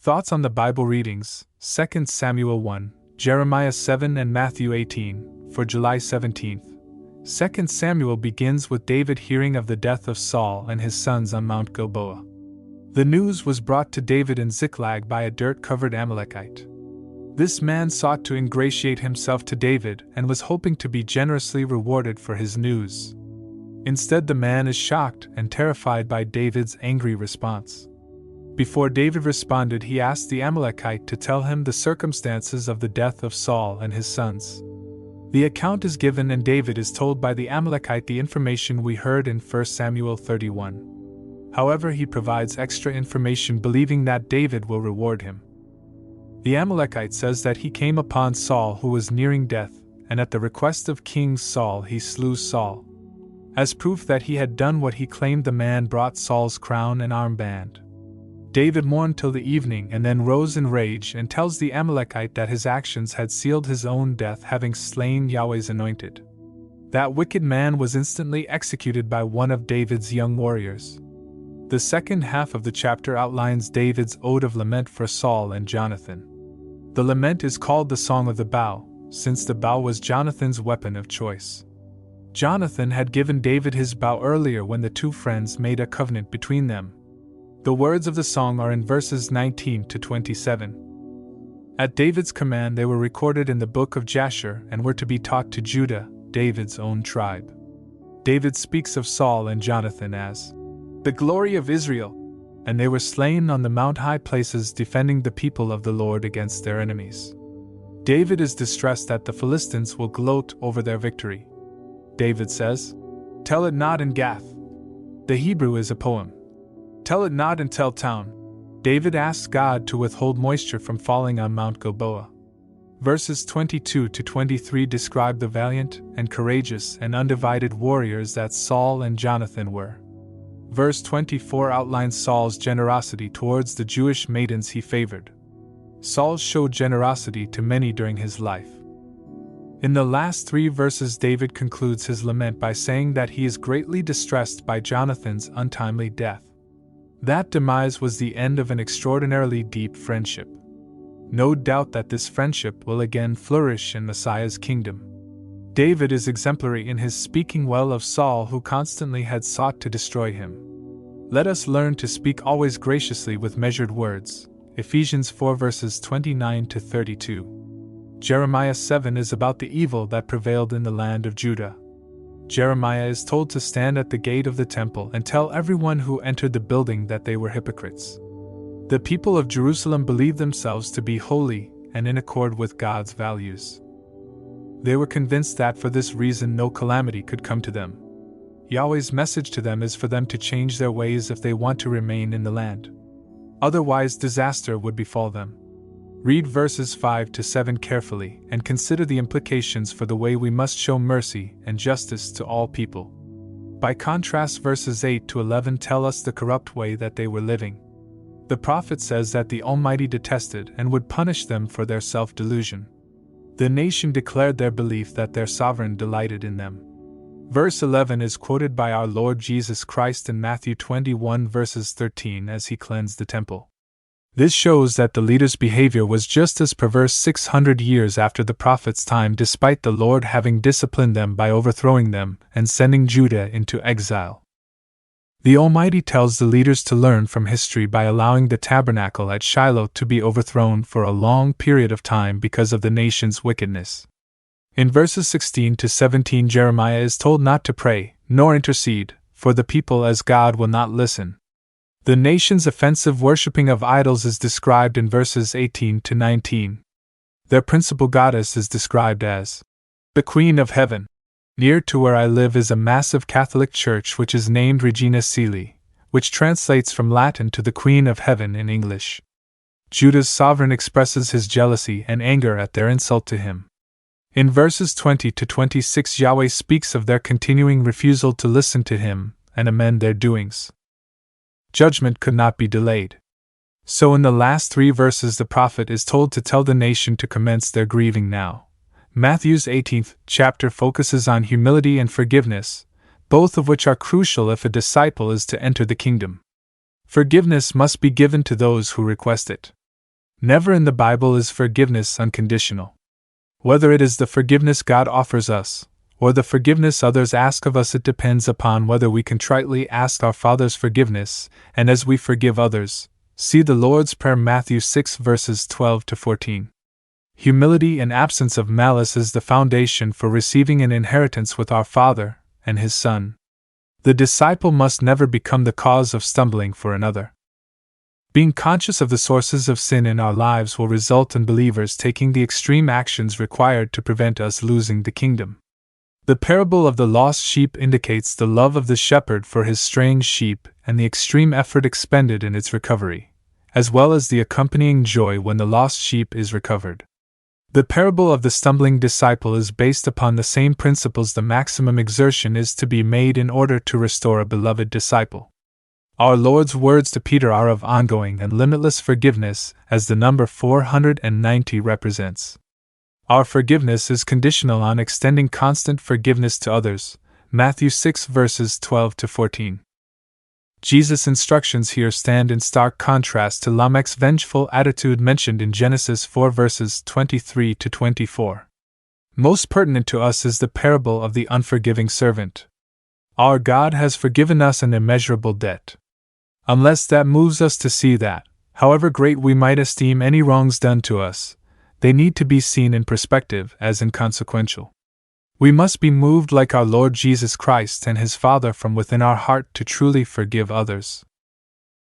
Thoughts on the Bible readings: 2 Samuel 1, Jeremiah 7 and Matthew 18, for July 17th. 2 Samuel begins with David hearing of the death of Saul and his sons on Mount Gilboa. The news was brought to David in Ziklag by a dirt-covered Amalekite. This man sought to ingratiate himself to David and was hoping to be generously rewarded for his news. Instead, the man is shocked and terrified by David's angry response. Before David responded, he asked the Amalekite to tell him the circumstances of the death of Saul and his sons. The account is given, and David is told by the Amalekite the information we heard in 1 Samuel 31. However, he provides extra information believing that David will reward him. The Amalekite says that he came upon Saul who was nearing death, and at the request of King Saul he slew Saul. As proof that he had done what he claimed, the man brought Saul's crown and armband. David mourned till the evening and then rose in rage and tells the Amalekite that his actions had sealed his own death, having slain Yahweh's anointed. That wicked man was instantly executed by one of David's young warriors. The second half of the chapter outlines David's ode of lament for Saul and Jonathan. The lament is called the Song of the Bow, since the bow was Jonathan's weapon of choice. Jonathan had given David his bow earlier when the two friends made a covenant between them. The words of the song are in verses 19 to 27. At David's command, they were recorded in the book of Jasher and were to be taught to Judah, David's own tribe. David speaks of Saul and Jonathan as the glory of Israel, and they were slain on the mount high places, defending the people of the Lord against their enemies. David is distressed that the Philistines will gloat over their victory. David says, "Tell it not in Gath." The Hebrew is a poem. Tell it not in Telltown. David asks God to withhold moisture from falling on Mount Gilboa. Verses 22 to 23 describe the valiant and courageous and undivided warriors that Saul and Jonathan were. Verse 24 outlines Saul's generosity towards the Jewish maidens he favored. Saul showed generosity to many during his life. In the last 3 verses, David concludes his lament by saying that he is greatly distressed by Jonathan's untimely death. That demise was the end of an extraordinarily deep friendship. No doubt that this friendship will again flourish in Messiah's kingdom. David is exemplary in his speaking well of Saul, who constantly had sought to destroy him. Let us learn to speak always graciously with measured words. Ephesians 4 verses 29 to 32. Jeremiah 7 is about the evil that prevailed in the land of Judah. Jeremiah is told to stand at the gate of the temple and tell everyone who entered the building that they were hypocrites. The people of Jerusalem believed themselves to be holy and in accord with God's values. They were convinced that for this reason no calamity could come to them. Yahweh's message to them is for them to change their ways if they want to remain in the land. Otherwise, disaster would befall them. Read verses 5 to 7 carefully and consider the implications for the way we must show mercy and justice to all people. By contrast, verses 8 to 11 tell us the corrupt way that they were living. The prophet says that the Almighty detested and would punish them for their self-delusion. The nation declared their belief that their sovereign delighted in them. Verse 11 is quoted by our Lord Jesus Christ in Matthew 21 verses 13 as he cleansed the temple. This shows that the leaders' behavior was just as perverse 600 years after the prophet's time, despite the Lord having disciplined them by overthrowing them and sending Judah into exile. The Almighty tells the leaders to learn from history by allowing the tabernacle at Shiloh to be overthrown for a long period of time because of the nation's wickedness. In verses 16 to 17, Jeremiah is told not to pray, nor intercede, for the people, as God will not listen. The nation's offensive worshipping of idols is described in verses 18 to 19. Their principal goddess is described as the Queen of Heaven. Near to where I live is a massive Catholic church which is named Regina Caeli, which translates from Latin to the Queen of Heaven in English. Judah's sovereign expresses his jealousy and anger at their insult to him. In verses 20 to 26, Yahweh speaks of their continuing refusal to listen to him and amend their doings. Judgment could not be delayed. So in the last 3 verses, the prophet is told to tell the nation to commence their grieving now. Matthew's 18th chapter focuses on humility and forgiveness, both of which are crucial if a disciple is to enter the kingdom. Forgiveness must be given to those who request it. Never in the Bible is forgiveness unconditional. Whether it is the forgiveness God offers us, or the forgiveness others ask of us, it depends upon whether we contritely ask our Father's forgiveness, and as we forgive others. See the Lord's Prayer, Matthew 6 verses 12 to 14. Humility and absence of malice is the foundation for receiving an inheritance with our Father and His Son. The disciple must never become the cause of stumbling for another. Being conscious of the sources of sin in our lives will result in believers taking the extreme actions required to prevent us losing the kingdom. The parable of the lost sheep indicates the love of the shepherd for his straying sheep and the extreme effort expended in its recovery, as well as the accompanying joy when the lost sheep is recovered. The parable of the stumbling disciple is based upon the same principles. The maximum exertion is to be made in order to restore a beloved disciple. Our Lord's words to Peter are of ongoing and limitless forgiveness, as the number 490 represents. Our forgiveness is conditional on extending constant forgiveness to others, Matthew 6 verses 12 to 14. Jesus' instructions here stand in stark contrast to Lamech's vengeful attitude mentioned in Genesis 4 verses 23 to 24. Most pertinent to us is the parable of the unforgiving servant. Our God has forgiven us an immeasurable debt. Unless that moves us to see that, however great we might esteem any wrongs done to us, they need to be seen in perspective as inconsequential. We must be moved like our Lord Jesus Christ and His Father from within our heart to truly forgive others.